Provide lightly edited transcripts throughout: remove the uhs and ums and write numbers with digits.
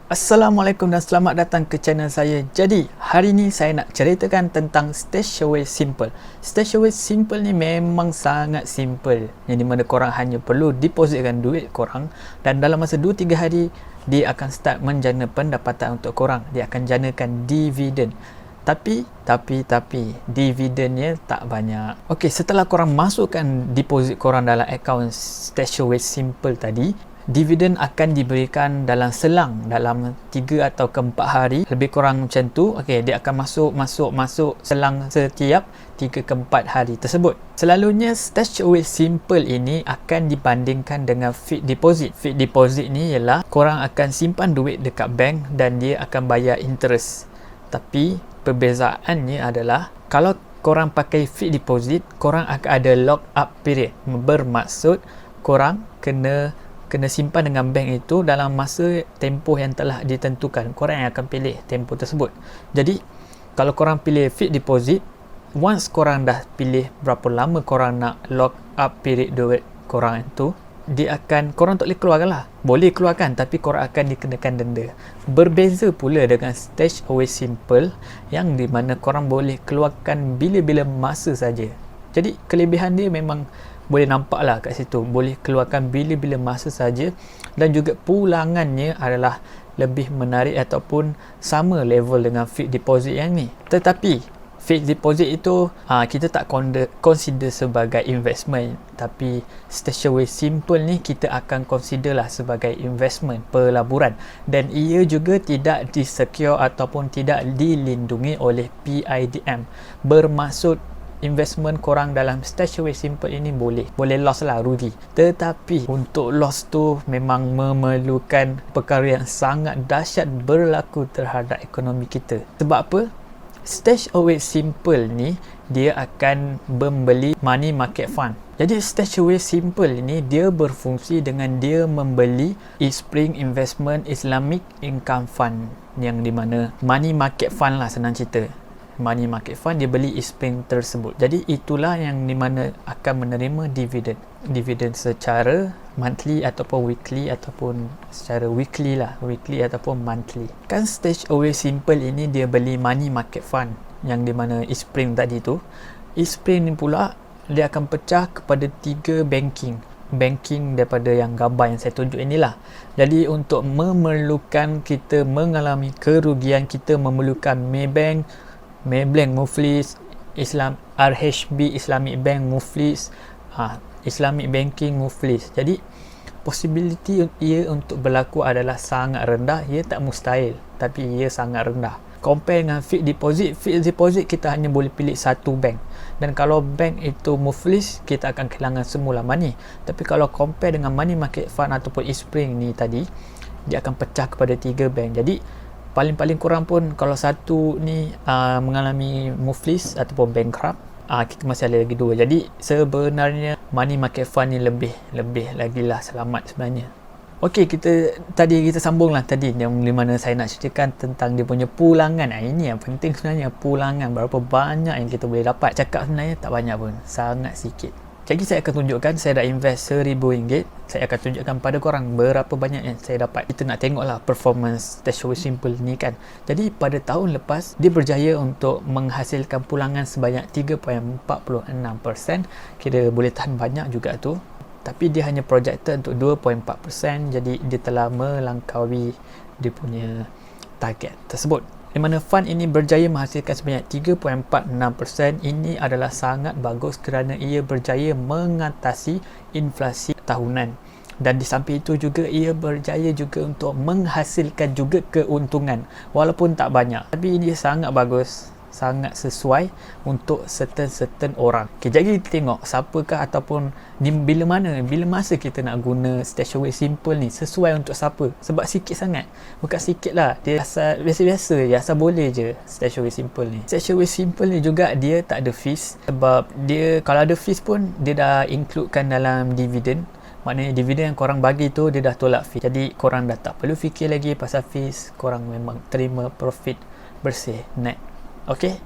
Assalamualaikum dan selamat datang ke channel saya. Jadi, hari ni saya nak ceritakan tentang StashAway Simple. StashAway Simple ni memang sangat simple. Yang di mana korang hanya perlu depositkan duit korang dan dalam masa 2-3 hari dia akan start menjana pendapatan untuk korang. Dia akan janakan dividen. Tapi dividennya tak banyak. Okey, setelah korang masukkan deposit korang dalam akaun StashAway Simple tadi, dividen akan diberikan dalam selang dalam 3 atau ke 4 hari, lebih kurang macam tu. Okey, dia akan masuk selang setiap 3 ke 4 hari tersebut. Selalunya StashAway Simple ini akan dibandingkan dengan fixed deposit. Fixed deposit ni ialah korang akan simpan duit dekat bank dan dia akan bayar interest. Tapi perbezaannya adalah kalau korang pakai fixed deposit, korang akan ada lock up period. Bermaksud korang kena simpan dengan bank itu dalam masa tempoh yang telah ditentukan. Korang yang akan pilih tempoh tersebut. Jadi kalau korang pilih fixed deposit, once korang dah pilih berapa lama korang nak lock up period duit korang itu, korang tak boleh keluarkan lah. Boleh keluarkan tapi korang akan dikenakan denda. Berbeza pula dengan StashAway Simple yang di mana korang boleh keluarkan bila-bila masa saja. Jadi kelebihan dia memang boleh nampak lah kat situ, boleh keluarkan bila-bila masa saja dan juga pulangannya adalah lebih menarik ataupun sama level dengan fixed deposit yang ni. Tetapi fixed deposit itu kita tak consider sebagai investment, tapi StashAway Simple ni kita akan consider lah sebagai investment, pelaburan, dan ia juga tidak disecure ataupun tidak dilindungi oleh PIDM. Bermaksud investment korang dalam StashAway Simple ini boleh loss lah, rugi. Tetapi untuk loss tu memang memerlukan perkara yang sangat dahsyat berlaku terhadap ekonomi kita. Sebab apa? StashAway Simple ni dia akan membeli money market fund. Jadi StashAway Simple ini dia berfungsi dengan dia membeli Eastspring Investment Islamic Income Fund, yang di mana money market fund lah, senang cerita. Money market fund dia beli Eastspring tersebut. Jadi itulah yang di mana akan menerima dividen secara monthly ataupun weekly ataupun secara weekly ataupun monthly. Kan StashAway Simple ini dia beli money market fund yang di mana Eastspring tadi tu. Eastspring ni pula dia akan pecah kepada 3 banking daripada yang gambar yang saya tunjuk inilah. Jadi untuk memerlukan kita mengalami kerugian, kita memerlukan Maybank Muflis, RHB Islamic Bank Muflis, Islamic Banking Muflis. Jadi possibility ia untuk berlaku adalah sangat rendah. Ia tak mustahil, tapi ia sangat rendah. Compare dengan fixed deposit kita hanya boleh pilih satu bank. Dan kalau bank itu Muflis, kita akan kehilangan semula money. Tapi kalau compare dengan money market fund ataupun Eastspring ni tadi, dia akan pecah kepada 3 bank. Jadi paling kurang pun kalau satu ni mengalami Muflis ataupun bankrupt, kita masih ada lagi 2. Jadi sebenarnya money market fund ni lebih lagi lah selamat sebenarnya. Okey, kita sambung lah tadi yang di mana saya nak ceritakan tentang dia punya pulangan. Ini yang penting sebenarnya, pulangan. Berapa banyak yang kita boleh dapat. Cakap sebenarnya tak banyak pun, sangat sikit. Jadi saya akan tunjukkan, saya dah invest RM1,000. Saya akan tunjukkan pada korang berapa banyak yang saya dapat. Kita nak tengoklah performance StashAway Simple ni kan. Jadi pada tahun lepas dia berjaya untuk menghasilkan pulangan sebanyak 3.46%. Kira boleh tahan banyak juga tu. Tapi dia hanya projected untuk 2.4%. Jadi dia telah melangkaui dia punya target tersebut. Di mana fund ini berjaya menghasilkan sebanyak 3.46%. Ini adalah sangat bagus kerana ia berjaya mengatasi inflasi tahunan. Dan di samping itu juga ia berjaya juga untuk menghasilkan juga keuntungan walaupun tak banyak. Tapi ini sangat bagus, sangat sesuai untuk certain orang. Okay, jadi kita tengok siapakah ataupun bila masa kita nak guna StashAway Simple ni, sesuai untuk siapa. Sebab sikit sangat, bukan sikit lah, dia biasa-biasa je, asal boleh je StashAway Simple ni. StashAway Simple ni juga dia tak ada fees. Sebab dia kalau ada fees pun dia dah includekan dalam dividen. Maknanya dividen yang korang bagi tu dia dah tolak fee. Jadi korang dah tak perlu fikir lagi pasal fees. Korang memang terima profit bersih, net. Okey.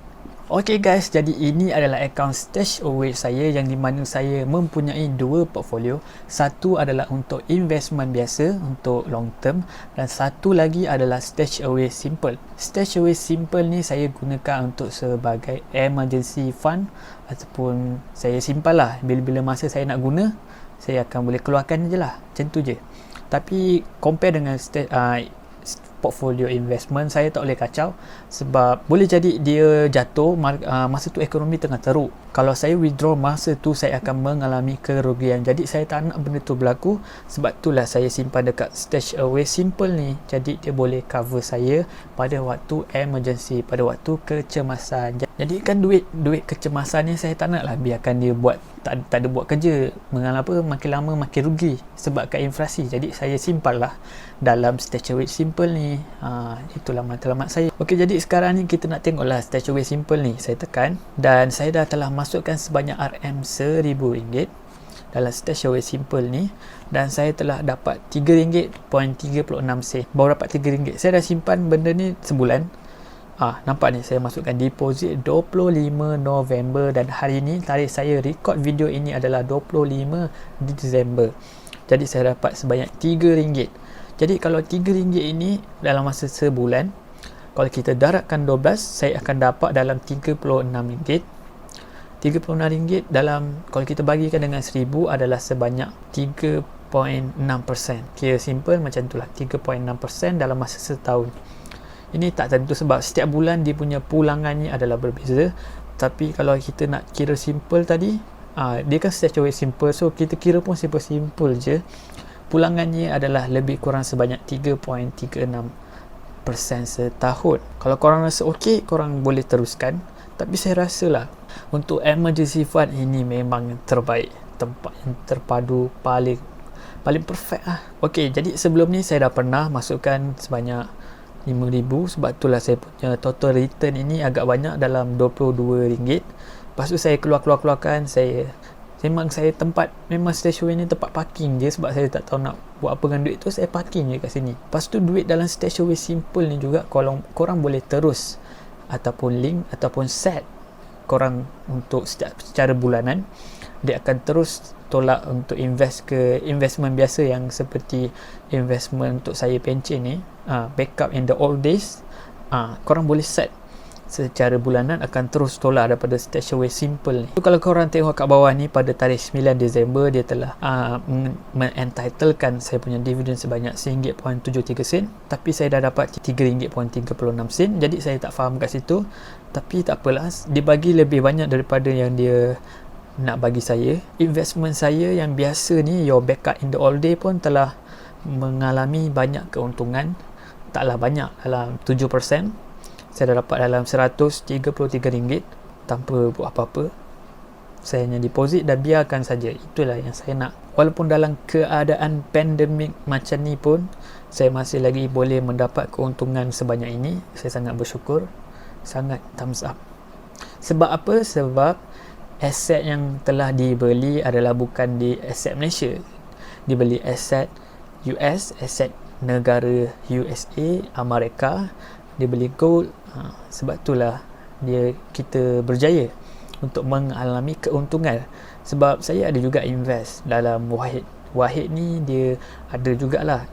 Okay guys, jadi ini adalah akaun StashAway saya yang di mana saya mempunyai dua portfolio. Satu adalah untuk investment biasa untuk long term dan satu lagi adalah StashAway Simple. StashAway Simple ni saya gunakan untuk sebagai emergency fund ataupun saya simpan lah. Bila-bila masa saya nak guna, saya akan boleh keluarkan je lah. Macam tu je. Tapi compare dengan portfolio investment, saya tak boleh kacau sebab boleh jadi dia jatuh masa tu ekonomi tengah teruk. Kalau saya withdraw masa tu, saya akan mengalami kerugian. Jadi saya tak nak benda tu berlaku. Sebab itulah saya simpan dekat StashAway Simple ni. Jadi dia boleh cover saya pada waktu emergency, pada waktu kecemasan. Jadi kan duit kecemasan ni saya tak nak lah biarkan dia buat tak ada buat kerja. Mengapa makin lama makin rugi sebabkan inflasi. Jadi saya simpan lah dalam StashAway Simple ni. Itulah matlamat saya. Okey, jadi sekarang ni kita nak tengok lah StashAway Simple ni. Saya tekan dan saya dah telah masukkan sebanyak RM1,000 dalam StashAway Simple ni dan saya telah dapat RM3.36. Baru dapat RM3. Saya dah simpan benda ni sebulan. Nampak ni, saya masukkan deposit 25 November dan hari ni tarikh saya record video ini adalah 25 Disember. Jadi saya dapat sebanyak RM3. Jadi kalau RM3 ini dalam masa sebulan, kalau kita darabkan 12, saya akan dapat dalam RM36. RM36 dalam, kalau kita bagikan dengan 1000 adalah sebanyak 3.6%. Kira simple macam itulah, 3.6% dalam masa setahun. Ini tak tentu sebab setiap bulan dia punya pulangannya adalah berbeza. Tapi kalau kita nak kira simple tadi, dia kan StashAway Simple, so kita kira pun simple je. Pulangannya adalah lebih kurang sebanyak 3.36% setahun. Kalau korang rasa okey, korang boleh teruskan. Tapi saya rasa lah untuk emergency fund ini memang terbaik, tempat yang terpadu paling perfect lah. Okey, jadi sebelum ni saya dah pernah masukkan sebanyak RM5,000. Sebab itulah saya punya total return ini agak banyak dalam RM22. Lepas tu saya keluarkan. Memang StashAway ni tempat parking je sebab saya tak tahu nak buat apa dengan duit tu, saya parking je kat sini. Lepas tu duit dalam StashAway Simple ni juga korang boleh terus ataupun link ataupun set korang untuk secara bulanan. Dia akan terus tolak untuk invest ke investment biasa yang seperti investment untuk saya pencen ni, backup in the old days. Korang boleh set secara bulanan, akan terus tolak daripada StashAway Simple ni. So, kalau korang tengok kat bawah ni, pada tarikh 9 Disember dia telah entitlekan saya punya dividen sebanyak RM1.73, tapi saya dah dapat RM3.36. Jadi saya tak faham kat situ, tapi tak apalah, dia bagi lebih banyak daripada yang dia nak bagi saya. Investment saya yang biasa ni, your backup in the old day pun telah mengalami banyak keuntungan. Taklah banyak, dalam 7%. Saya dah dapat dalam RM133 tanpa buat apa-apa. Saya hanya deposit dan biarkan saja. Itulah yang saya nak. Walaupun dalam keadaan pandemik macam ni pun, saya masih lagi boleh mendapat keuntungan sebanyak ini. Saya sangat bersyukur. Sangat thumbs up. Sebab apa? Sebab aset yang telah dibeli adalah bukan di aset Malaysia. Dibeli aset US, aset negara USA, Amerika. Dia beli gold. Sebab itulah kita berjaya untuk mengalami keuntungan. Sebab saya ada juga invest dalam Wahid ni, dia ada jugalah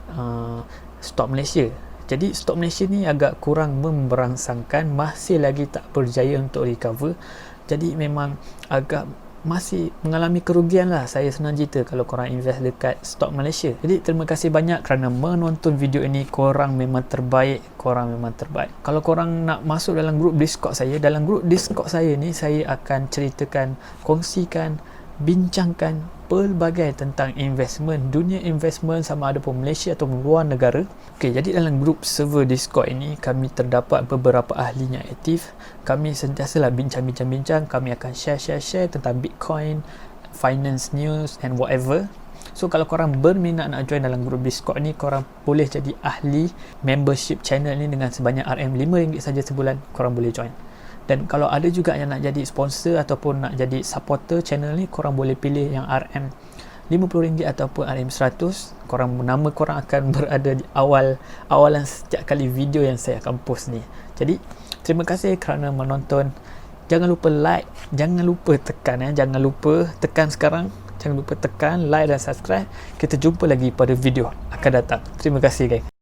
stok Malaysia. Jadi stok Malaysia ni agak kurang memberangsangkan, masih lagi tak berjaya untuk recover. Jadi memang agak masih mengalami kerugian lah. Saya senang cerita kalau korang invest dekat stok Malaysia. Jadi terima kasih banyak kerana menonton video ini. Korang memang terbaik. Kalau korang nak masuk dalam grup Discord saya, dalam grup Discord saya ni, saya akan ceritakan, kongsikan, bincangkan pelbagai tentang investment, dunia investment, sama ada pun Malaysia atau luar negara. Okey, jadi dalam grup server Discord ini kami terdapat beberapa ahli yang aktif. Kami sentiasalah bincang-bincang. Kami akan share tentang Bitcoin, finance news and whatever. So kalau korang berminat nak join dalam grup Discord ni, korang boleh jadi ahli membership channel ni dengan sebanyak RM5 saja sebulan. Korang boleh join. Dan kalau ada juga yang nak jadi sponsor ataupun nak jadi supporter channel ni, korang boleh pilih yang RM50 ataupun RM100. Nama korang akan berada di awalan setiap kali video yang saya akan post ni. Jadi terima kasih kerana menonton. Jangan lupa like, jangan lupa tekan jangan lupa tekan sekarang, jangan lupa tekan like dan subscribe. Kita jumpa lagi pada video akan datang. Terima kasih guys.